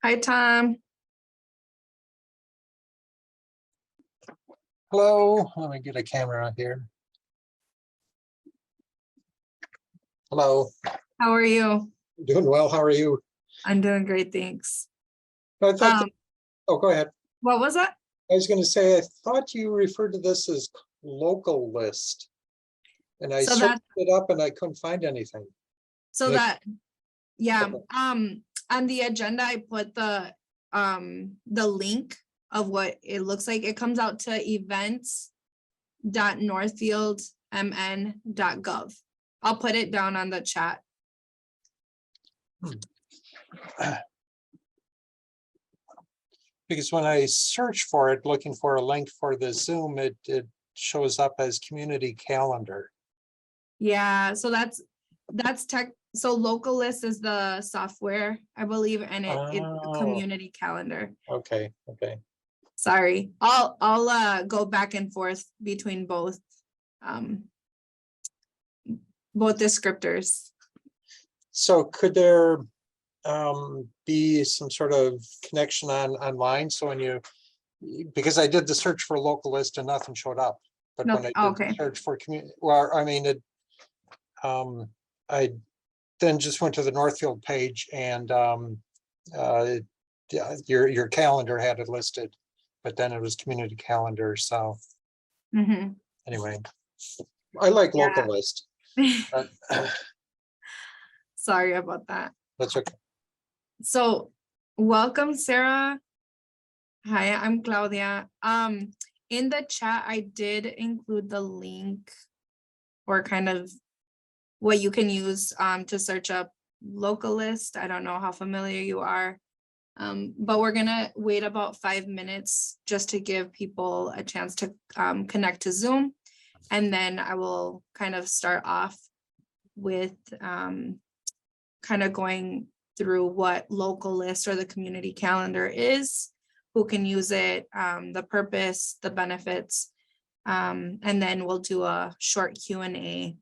Hi, Tom. Hello, let me get a camera here. Hello, How are you? doing well. How are you? I'm doing great, thanks. I thought, oh, go ahead. What was that? I was going to say, I thought you referred to this as Localist. And I So searched it up and I couldn't find anything. So Yeah. that, yeah. Okay. On the agenda, I put the link of what it looks like. It comes out to events.northfieldmn.gov. I'll put it down on the chat. Because when I search for it, looking for a link for the Zoom, it shows up as community calendar. Yeah, so that's tech. So Localist is the software, I believe, and it's a community calendar. Okay. Sorry, I'll go back and forth between both descriptors. So could there be some sort of connection online? So when you, because I did the search for Localist and nothing showed up. But No, when I did the search for community, well, I mean, I then just went to the Northfield page and your calendar had it listed, but then it was community calendar. So anyway, I like Localist. But, sorry about that. That's okay. So welcome, Sarah. Hi, I'm Claudia. In the chat, I did include the link or kind of what you can use to search up Localist. I don't know how familiar you are, but we're gonna wait about 5 minutes just to give people a chance to connect to Zoom. And then I will kind of start off with kind of going through what Localist or the community calendar is, who can use it, the purpose, the benefits, and then we'll do a short Q&A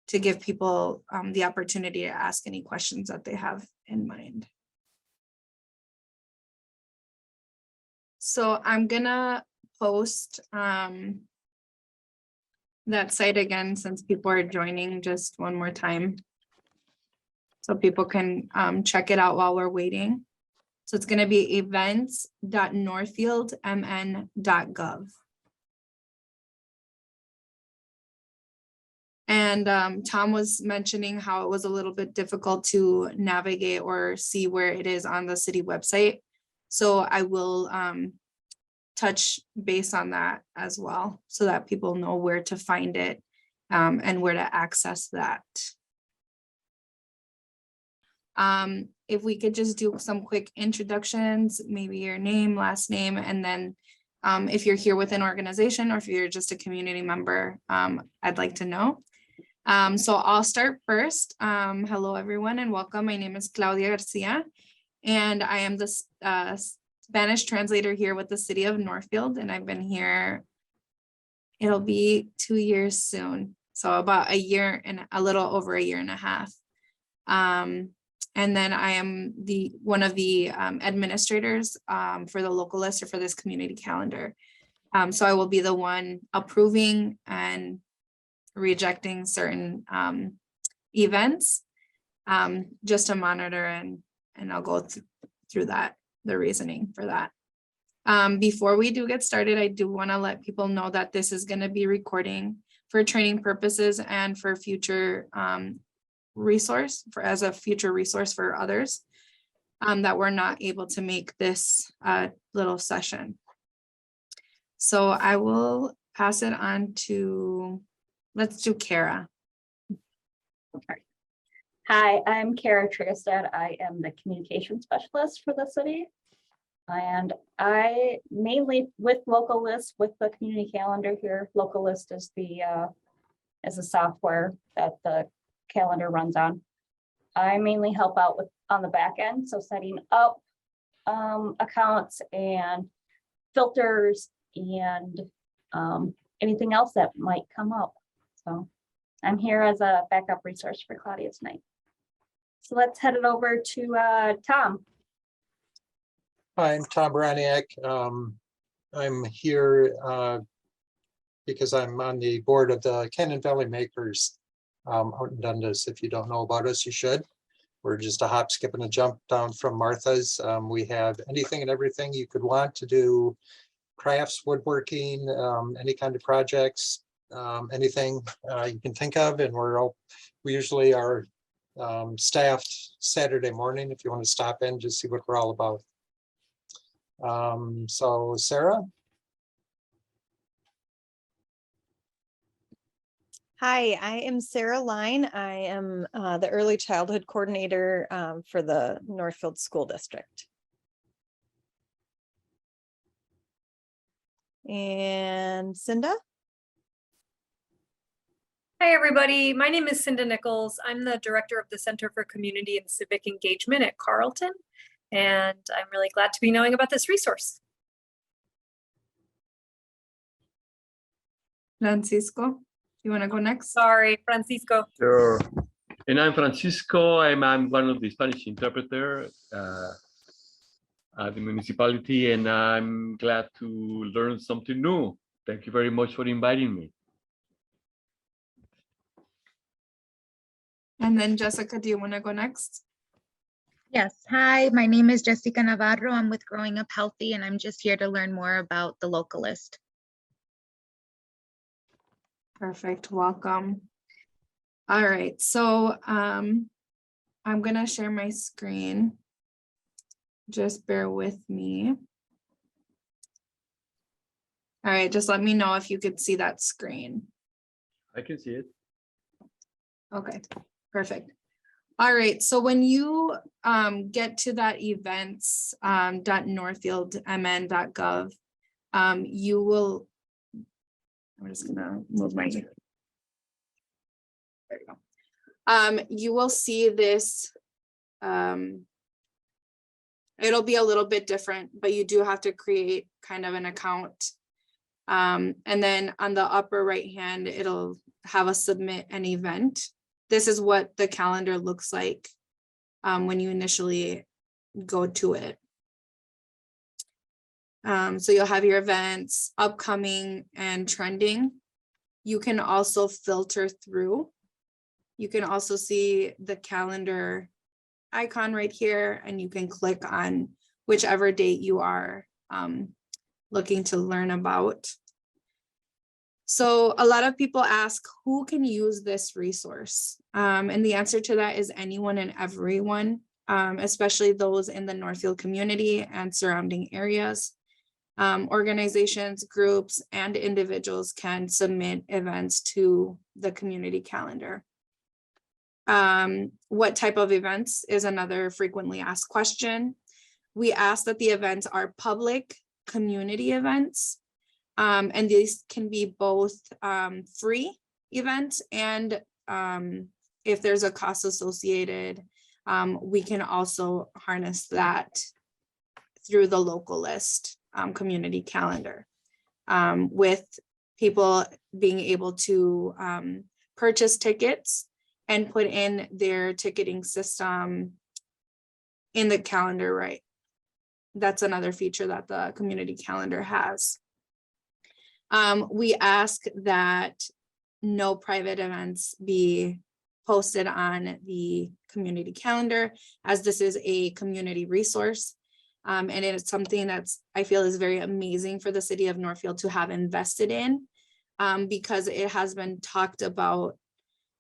to give people the opportunity to ask any questions that they have in mind. So I'm gonna post that site again, since people are joining, just one more time, so people can check it out while we're waiting. So it's going to be events.northfieldmn.gov. And Tom was mentioning how it was a little bit difficult to navigate or see where it is on the city website. So I will touch base on that as well, so that people know where to find it and where to access that. If we could just do some quick introductions, maybe your name, last name, and then if you're here with an organization or if you're just a community member, I'd like to know. So I'll start first. Hello, everyone, and welcome. My name is Claudia Garcia, and I am the Spanish translator here with the City of Northfield, and I've been here, it'll be 2 years soon. So about a year and a little over a year and a half. And then I am one of the administrators for the Localist or for this community calendar. So I will be the one approving and rejecting certain events just to monitor, and I'll go through that, the reasoning for that. Before we do get started, I do want to let people know that this is going to be recording for training purposes and for future as a future resource for others that we're not able to make this little session. So I will pass it on to, let's do Kara. Okay. Hi, I'm Kara Trigestad. I am the communication specialist for the city. And I mainly with Localist, with the community calendar here. Localist is the software that the calendar runs on. I mainly help out with on the back end, so setting up accounts and filters and anything else that might come up. So I'm here as a backup resource for Claudia tonight. So let's head it over to Tom. Hi, I'm Tom Braniak. I'm here because I'm on the board of the Cannon Valley Makers out in Dundas. If you don't know about us, you should. We're just a hop, skip, and a jump down from Martha's. We have anything and everything you could want to do, crafts, woodworking, any kind of projects, anything you can think of. And we usually are staffed Saturday morning if you want to stop in, just see what we're all about. So Sarah. Hi, I am Sarah Line. I am the early childhood coordinator for the Northfield School District. And Cinda? Hi, everybody. My name is Cinda Nichols. I'm the director of the Center for Community and Civic Engagement at Carleton, and I'm really glad to be knowing about this resource. Francisco, you want to go next? Sorry, Francisco. Sure. And I'm Francisco. I'm one of the Spanish interpreter at the municipality, and I'm glad to learn something new. Thank you very much for inviting me. And then Jessica, do you want to go next? Yes. Hi, my name is Jessica Navarro. I'm with Growing Up Healthy, and I'm just here to learn more about the Localist. Perfect. Welcome. All right. So I'm going to share my screen. Just bear with me. All right. Just let me know if you could see that screen. I can see it. Okay, perfect. All right, so when you get to that events.northfieldmn.gov, you will, I'm just gonna move my, there you go. You will see this, it'll be a little bit different, but you do have to create kind of an account. And then on the upper right hand, it'll have a submit an event. This is what the calendar looks like when you initially go to it. So you'll have your events, upcoming and trending. You can also filter through. You can also see the calendar icon right here, and you can click on whichever date you are looking to learn about. So a lot of people ask, who can use this resource? And the answer to that is anyone and everyone, especially those in the Northfield community and surrounding areas. Organizations, groups, and individuals can submit events to the community calendar. What type of events is another frequently asked question. We ask that the events are public community events. And these can be both free events, and if there's a cost associated, we can also harness that through the Localist community calendar, with people being able to purchase tickets and put in their ticketing system in the calendar, right? That's another feature that the community calendar has. We ask that no private events be posted on the community calendar, as this is a community resource. And it's something that's, I feel, is very amazing for the city of Northfield to have invested in, because it has been talked about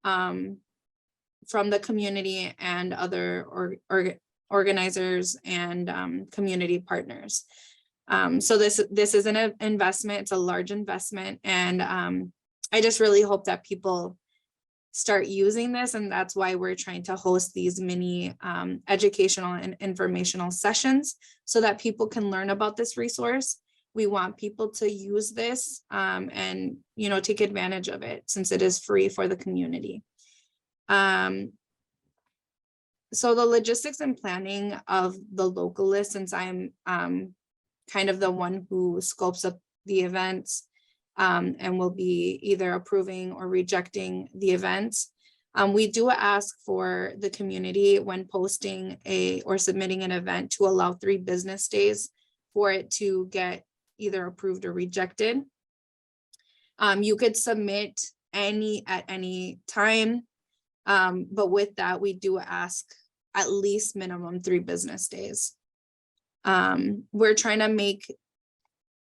from the community and other organizers and community partners. So this is an investment. It's a large investment, and I just really hope that people start using this, and that's why we're trying to host these mini educational and informational sessions so that people can learn about this resource. We want people to use this and take advantage of it, since it is free for the community. So the logistics and planning of the Localist, since I'm kind of the one who scopes up the events and will be either approving or rejecting the events. We do ask for the community when posting or submitting an event to allow 3 business days for it to get either approved or rejected. You could submit at any time. But with that, we do ask at least minimum 3 business days. We're trying to make,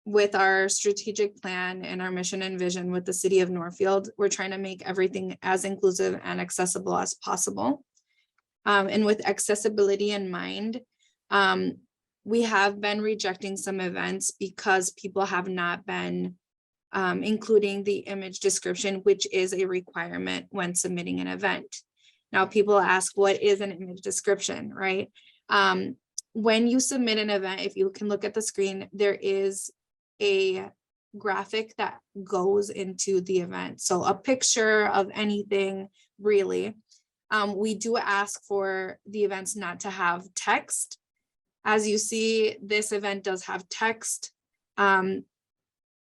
with our strategic plan and our mission and vision with the City of Northfield, we're trying to make everything as inclusive and accessible as possible. And with accessibility in mind, we have been rejecting some events because people have not been including the image description, which is a requirement when submitting an event. Now, people ask, what is an image description, right? When you submit an event, if you can look at the screen, there is a graphic that goes into the event. So a picture of anything, really. We do ask for the events not to have text. As you see, this event does have text.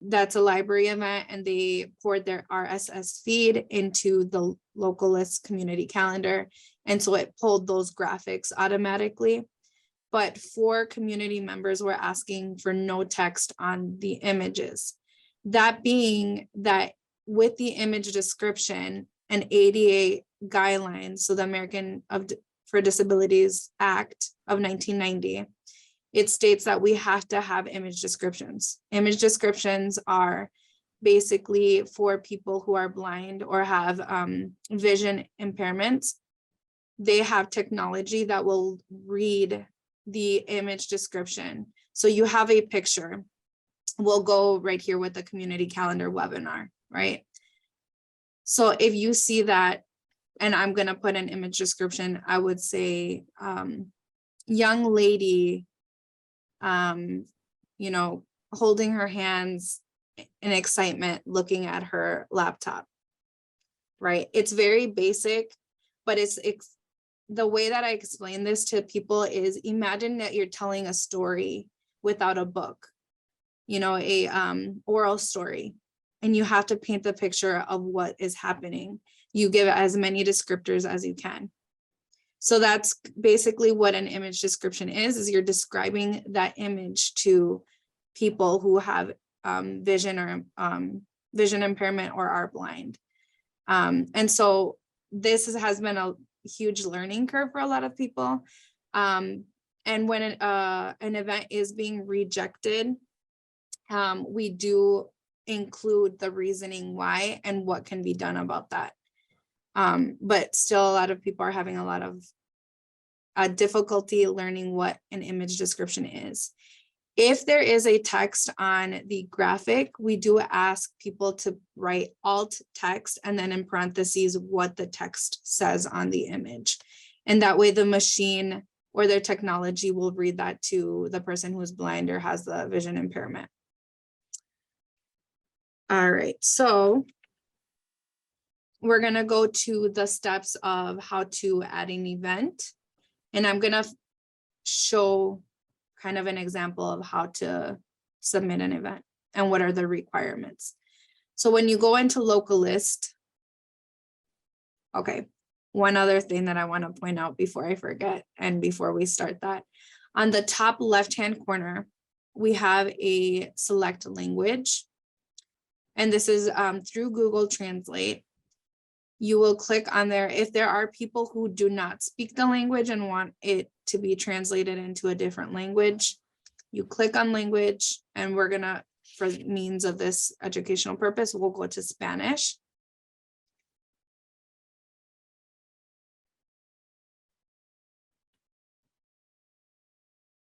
That's a library event, and they poured their RSS feed into the Localist community calendar. And so it pulled those graphics automatically. But for community members, we're asking for no text on the images. That being that with the image description and ADA guidelines, so the American for Disabilities Act of 1990, it states that we have to have image descriptions. Image descriptions are basically for people who are blind or have vision impairments. They have technology that will read the image description. So you have a picture. We'll go right here with the community calendar webinar, right? So if you see that, and I'm gonna put an image description, I would say, young lady, you know, holding her hands in excitement, looking at her laptop, right? It's very basic, but it's the way that I explain this to people is, imagine that you're telling a story without a book, you know, a oral story, and you have to paint the picture of what is happening. You give as many descriptors as you can. So that's basically what an image description is you're describing that image to people who have vision or vision impairment or are blind. And so this has been a huge learning curve for a lot of people. And when an event is being rejected, we do include the reasoning why and what can be done about that. But still a lot of people are having a lot of difficulty learning what an image description is. If there is a text on the graphic, we do ask people to write alt text and then in parentheses what the text says on the image. And that way the machine or their technology will read that to the person who's blind or has the vision impairment. All right, so we're gonna go to the steps of how to add an event. And I'm gonna show kind of an example of how to submit an event and what are the requirements. So when you go into Localist, okay, one other thing that I want to point out before I forget and before we start that, on the top left-hand corner, we have a select language. And this is through Google Translate. You will click on there. If there are people who do not speak the language and want it to be translated into a different language, you click on language, and we're gonna, for means of this educational purpose, we'll go to Spanish.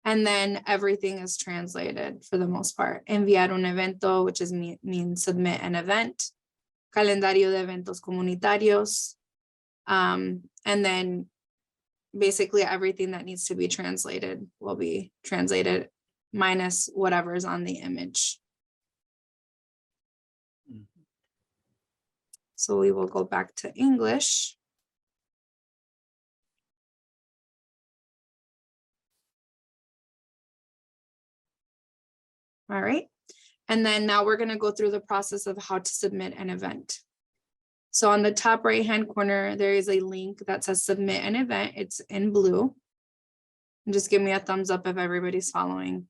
And then everything is translated for the most part. Enviar un evento, which is means submit an event. Calendario de eventos comunitarios. And then basically everything that needs to be translated will be translated minus whatever is on the image. So we will go back to English. All right. And then now we're going to go through the process of how to submit an event. So on the top right-hand corner, there is a link that says submit an event. It's in blue. And just give me a thumbs up if everybody's following.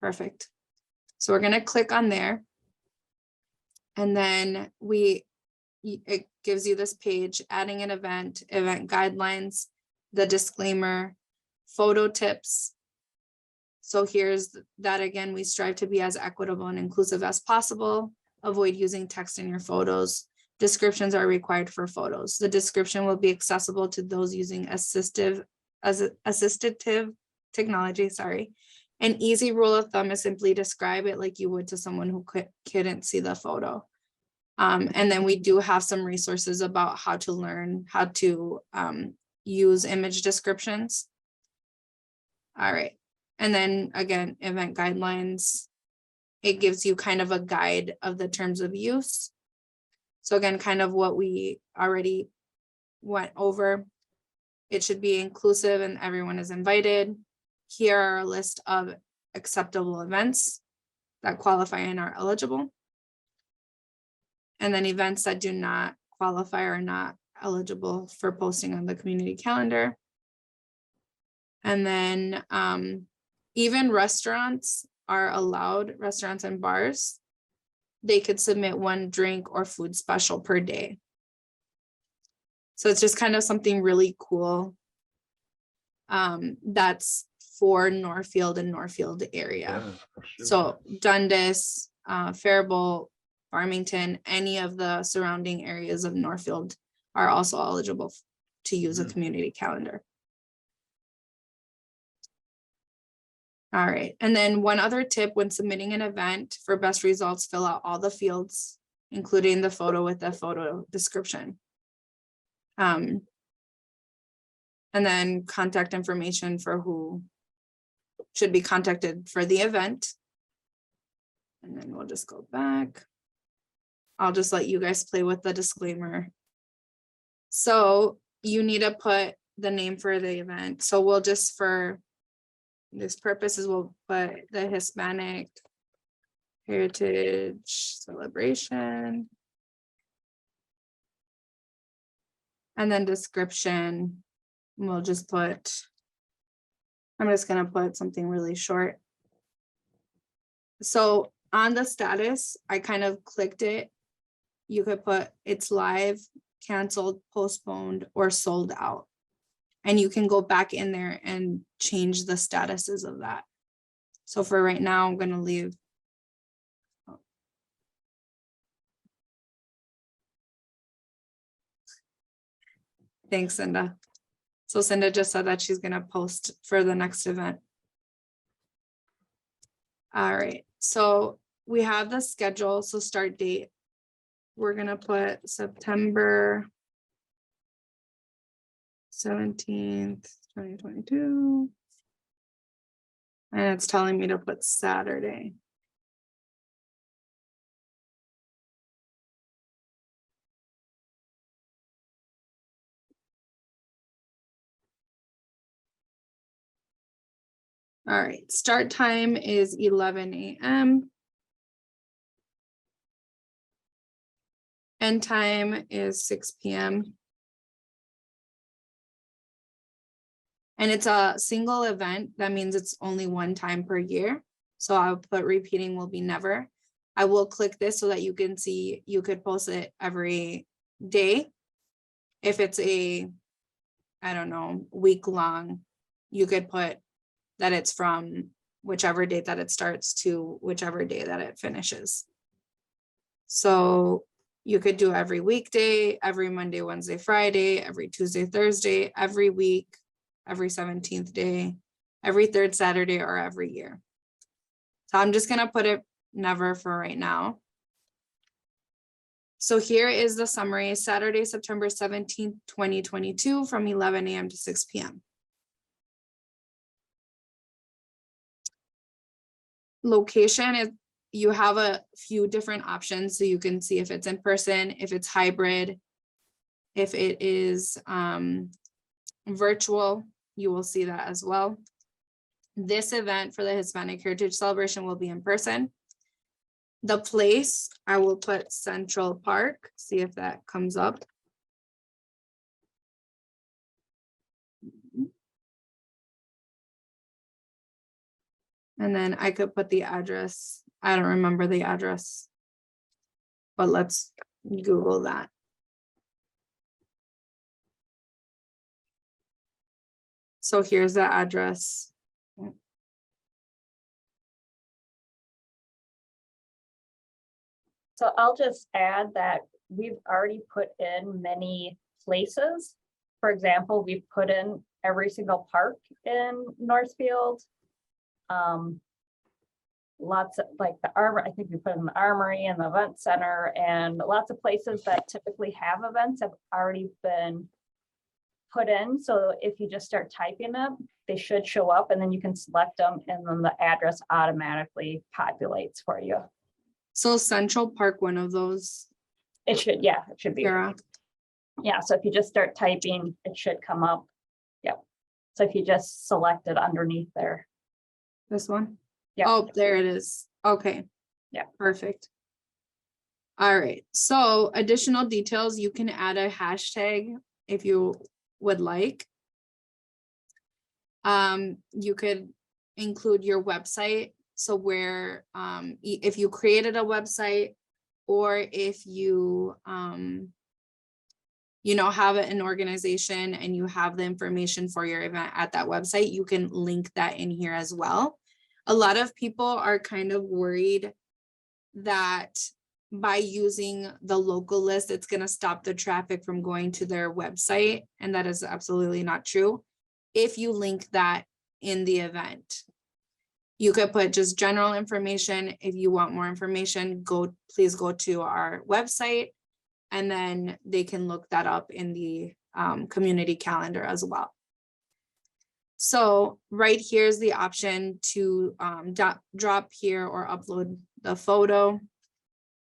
Perfect. So we're gonna click on there. And then it gives you this page, adding an event, event guidelines, the disclaimer, photo tips. So here's that again, we strive to be as equitable and inclusive as possible. Avoid using text in your photos. Descriptions are required for photos. The description will be accessible to those using assistive technology, sorry. An easy rule of thumb is simply describe it like you would to someone who couldn't see the photo. And then we do have some resources about how to learn how to use image descriptions. All right. And then again, event guidelines. It gives you kind of a guide of the terms of use. So again, kind of what we already went over. It should be inclusive and everyone is invited. Here are a list of acceptable events that qualify and are eligible. And then events that do not qualify are not eligible for posting on the community calendar. And then even restaurants are allowed, restaurants and bars. They could submit one drink or food special per day. So it's just kind of something really cool. That's for Northfield and Northfield area. Yeah, for sure. So Dundas, Faribault, Farmington, any of the surrounding areas of Northfield are also eligible to use a community calendar. All right, and then one other tip when submitting an event for best results, fill out all the fields, including the photo with the photo description. And then contact information for who should be contacted for the event. And then we'll just go back. I'll just let you guys play with the disclaimer. So you need to put the name for the event. So we'll just, for this purposes, we'll put the Hispanic Heritage Celebration. And then description, we'll just put, I'm just gonna put something really short. So on the status, I kind of clicked it. You could put it's live, canceled, postponed, or sold out. And you can go back in there and change the statuses of that. So for right now, I'm gonna leave. Thanks, Cinda. So Cinda just said that she's gonna post for the next event. All right, so we have the schedule, so start date. We're gonna put September 17th, 2022. And it's telling me to put Saturday. All right, start time is 11 a.m. End time is 6 p.m. And it's a single event. That means it's only one time per year. So I'll put repeating will be never. I will click this so that you can see you could post it every day. If it's a, I don't know, week long, you could put that it's from whichever date that it starts to whichever day that it finishes. So you could do every weekday, every Monday, Wednesday, Friday, every Tuesday, Thursday, every week, every 17th day, every third Saturday, or every year. So I'm just gonna put it never for right now. So here is the summary. Saturday, September 17th, 2022 from 11 a.m. to 6 p.m. Location is, you have a few different options so you can see if it's in person, if it's hybrid, if it is virtual, you will see that as well. This event for the Hispanic Heritage Celebration will be in person. The place, I will put Central Park, see if that comes up. And then I could put the address. I don't remember the address. But let's Google that. So here's the address. So I'll just add that we've already put in many places. For example, we've put in every single park in Northfield. Lots of like the armor, I think we put in the armory and the event center, and lots of places that typically have events have already been put in. So if you just start typing them, they should show up, and then you can select them, and then the address automatically populates for you. So Central Park, one of those, It should, yeah, it should be. Sarah. Yeah, so if you just start typing, it should come up. Yep. So if you just select it underneath there. This one? Yeah. Oh, there it is. Okay. Yeah. Perfect. All right. So additional details, you can add a hashtag if you would like. You could include your website. So where, if you created a website, or if you, have an organization and you have the information for your event at that website, you can link that in here as well. A lot of people are kind of worried that by using the local list, it's going to stop the traffic from going to their website. And that is absolutely not true. If you link that in the event, you could put just general information. If you want more information, please go to our website, and then they can look that up in the community calendar as well. So right here is the option to drop here or upload the photo.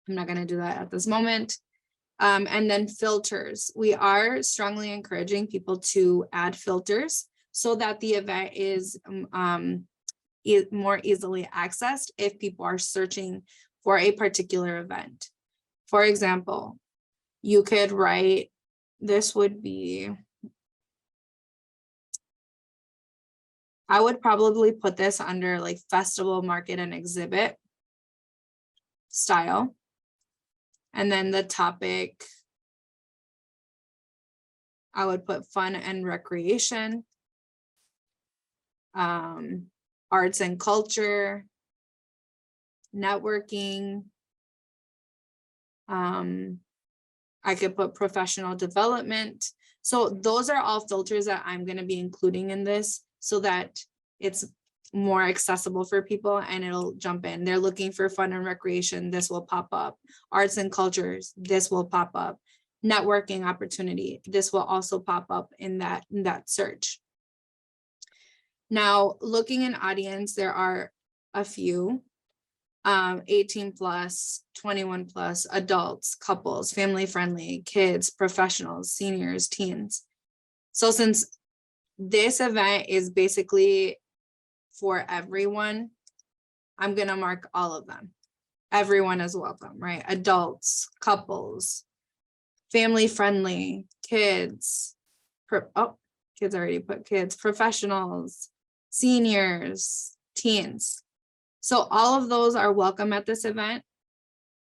I'm not going to do that at this moment. And then filters. We are strongly encouraging people to add filters so that the event is more easily accessed if people are searching for a particular event. For example, you could write, this would be, I would probably put this under like festival, market, and exhibit style. And then the topic, I would put fun and recreation, arts and culture, networking. I could put professional development. So those are all filters that I'm going to be including in this so that it's more accessible for people and it'll jump in. They're looking for fun and recreation, this will pop up. Arts and cultures, this will pop up. Networking opportunity, this will also pop up in that search. Now, looking in audience, there are a few. 18 plus, 21 plus, adults, couples, family friendly, kids, professionals, seniors, teens. So since this event is basically for everyone, I'm going to mark all of them. Everyone is welcome, right? Adults, couples, family friendly, kids. Kids already put kids, professionals, seniors, teens. So all of those are welcome at this event.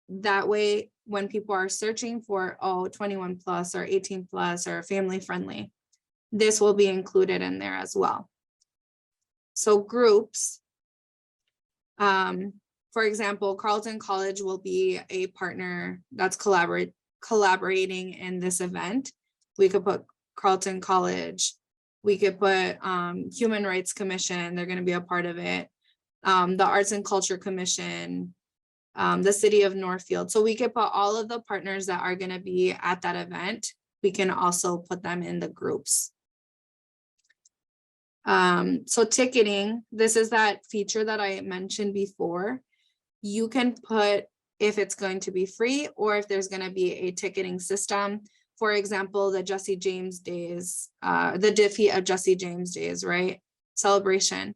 That way, when people are searching for, 21 plus or 18 plus or family friendly, this will be included in there as well. So groups, for example, Carleton College will be a partner that's collaborating in this event. We could put Carleton College. We could put Human Rights Commission. They're going to be a part of it. The Arts and Culture Commission, the City of Northfield. So we could put all of the partners that are going to be at that event. We can also put them in the groups. So ticketing, this is that feature that I mentioned before. You can put if it's going to be free or if there's going to be a ticketing system. For example, the Jesse James Days, the defeat of Jesse James Days, right? Celebration.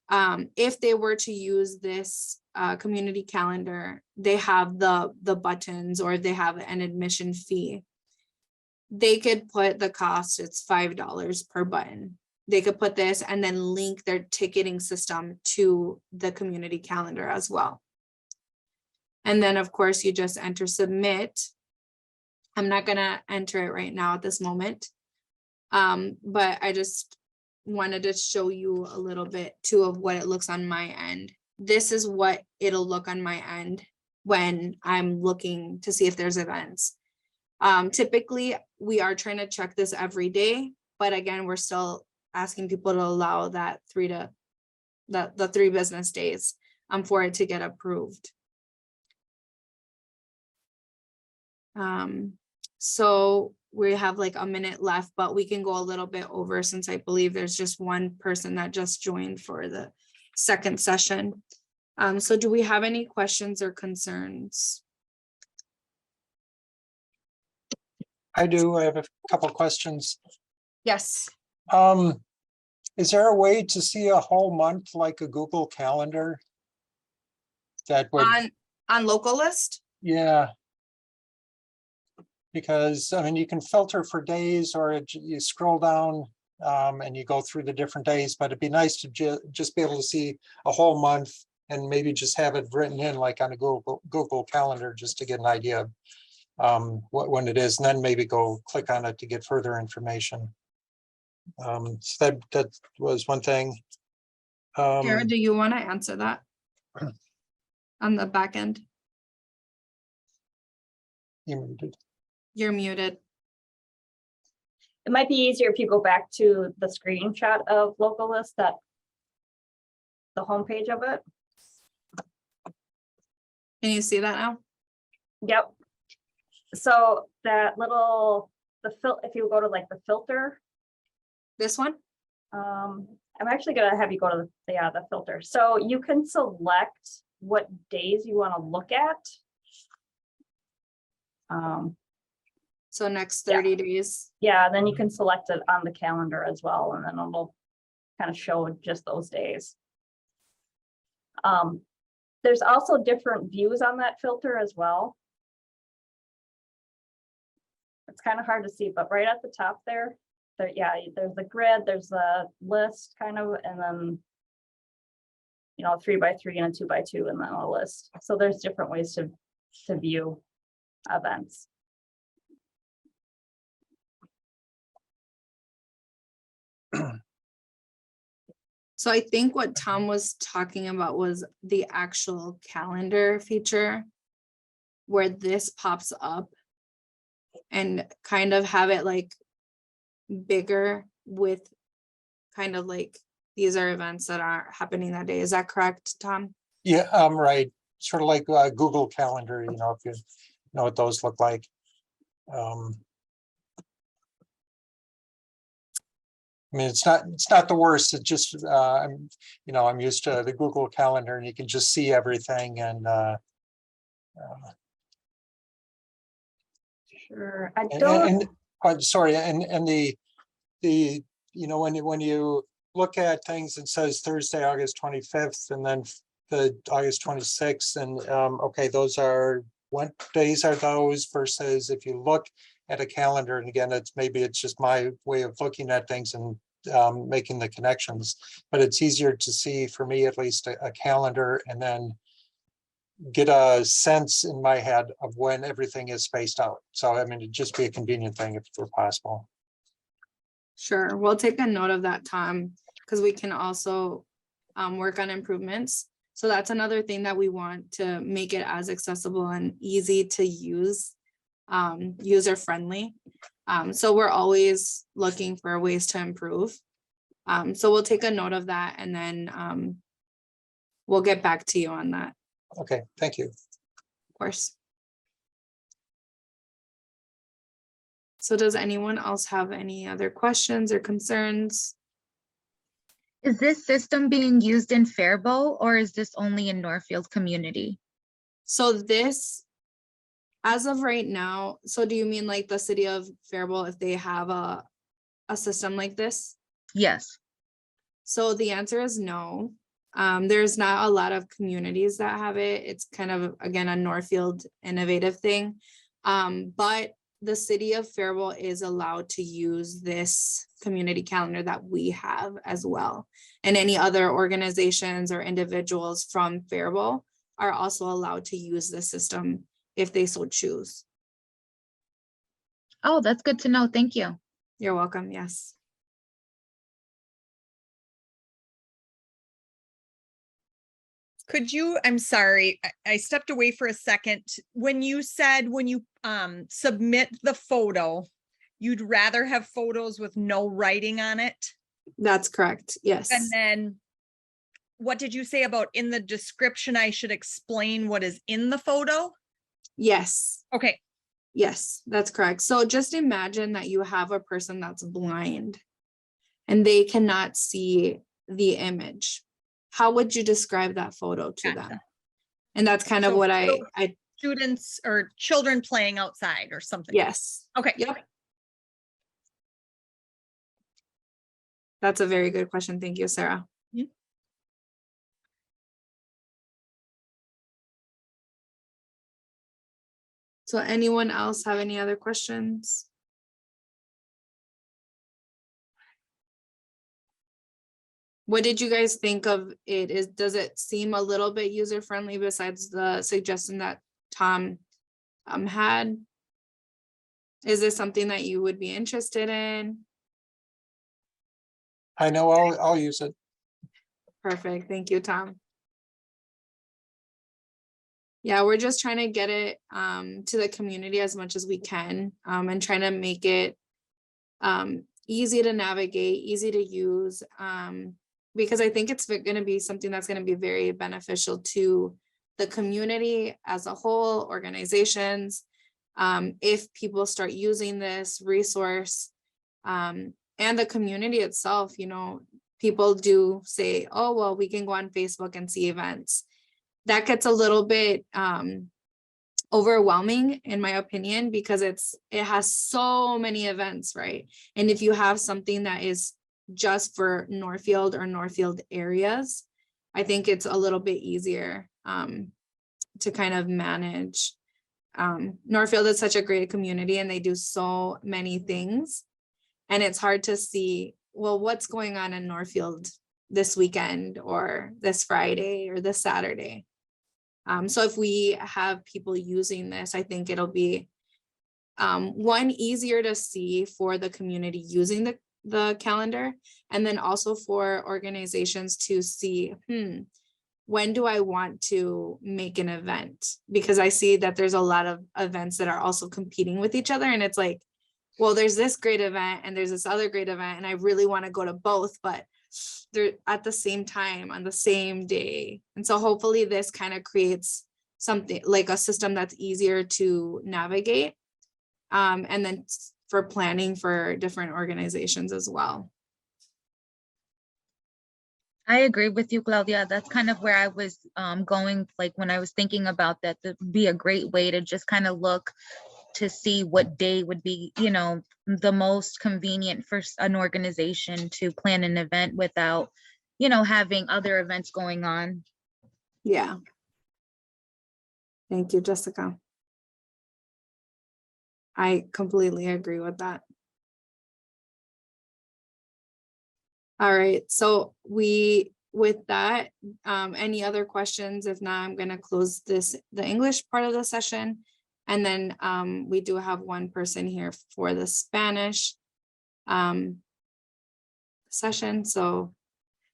If they were to use this community calendar, they have the buttons, or they have an admission fee. They could put the cost, it's $5 per button. They could put this and then link their ticketing system to the community calendar as well. And then, of course, you just enter submit. I'm not gonna enter it right now at this moment. But I just wanted to show you a little bit too of what it looks on my end. This is what it'll look on my end when I'm looking to see if there's events. Typically, we are trying to check this every day, but again, we're still asking people to allow that the 3 business days for it to get approved. So we have like a minute left, but we can go a little bit over since I believe there's just one person that just joined for the second session. So do we have any questions or concerns? I do. I have a couple questions. Yes. Is there a way to see a whole month like a Google Calendar? That would, On Localist? yeah. Because, I mean, you can filter for days, or you scroll down and you go through the different days, but it'd be nice to just be able to see a whole month and maybe just have it written in like on a Google Calendar, just to get an idea of when it is, and then maybe go click on it to get further information. So that was one thing. Kara, do you want to answer that? On the back end? You're muted. It might be easier if you go back to the screenshot of Localist, that the homepage of it. Can you see that now? Yep. So that little, if you go to like the filter, This one? I'm actually gonna have you go to the filter. So you can select what days you want to look at. So next 30 days. Yeah, then you can select it on the calendar as well, and then it'll kind of show just those days. There's also different views on that filter as well. It's kind of hard to see, but right at the top there, yeah, there's the grid, there's the list kind of, and then, you know, 3x3 and a 2x2, and then a list. So there's different ways to view events. So I think what Tom was talking about was the actual calendar feature, where this pops up and kind of have it like bigger with kind of like, these are events that are happening that day. Is that correct, Tom? Yeah, right. Sort of like Google Calendar, you know, if you know what those look like. I mean, it's not the worst. It just, I'm used to the Google Calendar, and you can just see everything. And Sure, I don't. I'm sorry, and the when you look at things, it says Thursday, August 25th, and then the August 26th, and okay, those are, what days are those? Versus if you look at a calendar, and again, maybe it's just my way of looking at things and making the connections, but it's easier to see, for me at least, a calendar, and then get a sense in my head of when everything is spaced out. So I mean, it'd just be a convenient thing if it were possible. Sure, we'll take a note of that, Tom, because we can also work on improvements. So that's another thing that we want to make it as accessible and easy to use, user friendly. So we're always looking for ways to improve. So we'll take a note of that, and then we'll get back to you on that. Okay, thank you. Of course. So does anyone else have any other questions or concerns? Is this system being used in Faribault, or is this only in Northfield community? So this, as of right now, so do you mean like the city of Faribault, if they have a system like this? Yes. So the answer is no. There's not a lot of communities that have it. It's kind of, again, a Northfield innovative thing. But the city of Faribault is allowed to use this community calendar that we have as well. And any other organizations or individuals from Faribault are also allowed to use the system if they so choose. Oh, that's good to know. Thank you. You're welcome. Yes. Could you, I'm sorry, I stepped away for a second. When you said, when you submit the photo, you'd rather have photos with no writing on it? That's correct. Yes. And then what did you say about in the description, I should explain what is in the photo? Yes. Okay. Yes, that's correct. So just imagine that you have a person that's blind and they cannot see the image. How would you describe that photo to them? Gotcha. And that's kind of So what I Students or children playing outside or something? yes. Okay. Yep. That's a very good question. Thank you, Sarah. Mhm. So anyone else have any other questions? What did you guys think of it? Does it seem a little bit user-friendly besides the suggestion that Tom had? Is this something that you would be interested in? I know I'll use it. Perfect. Thank you, Tom. Yeah, we're just trying to get it to the community as much as we can, and trying to make it easy to navigate, easy to use, because I think it's going to be something that's going to be very beneficial to the community as a whole, organizations. If people start using this resource, and the community itself, you know, people do say, oh, well, we can go on Facebook and see events. That gets a little bit overwhelming, in my opinion, because it has so many events, right? And if you have something that is just for Northfield or Northfield areas, I think it's a little bit easier to kind of manage. Northfield is such a great community and they do so many things. And it's hard to see, well, what's going on in Northfield this weekend or this Friday or this Saturday. So if we have people using this, I think it'll be one, easier to see for the community using the calendar, and then also for organizations to see, when do I want to make an event? Because I see that there's a lot of events that are also competing with each other. And it's like, well, there's this great event and there's this other great event, and I really want to go to both, but they're at the same time on the same day. And so hopefully this kind of creates something like a system that's easier to navigate. And then for planning for different organizations as well. I agree with you, Claudia. That's kind of where I was going, like when I was thinking about that, that would be a great way to just kind of look to see what day would be, you know, the most convenient for an organization to plan an event without, you know, having other events going on. Yeah. Thank you, Jessica. I completely agree with that. All right, so with that, any other questions? If not, I'm going to close the English part of the session. And then we do have one person here for the Spanish session. So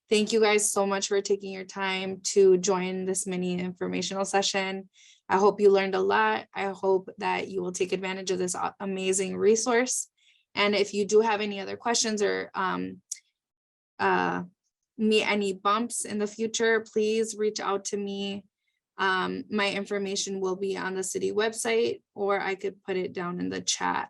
thank you guys so much for taking your time to join this mini informational session. I hope you learned a lot. I hope that you will take advantage of this amazing resource. And if you do have any other questions or any bumps in the future, please reach out to me. My information will be on the city website, or I could put it down in the chat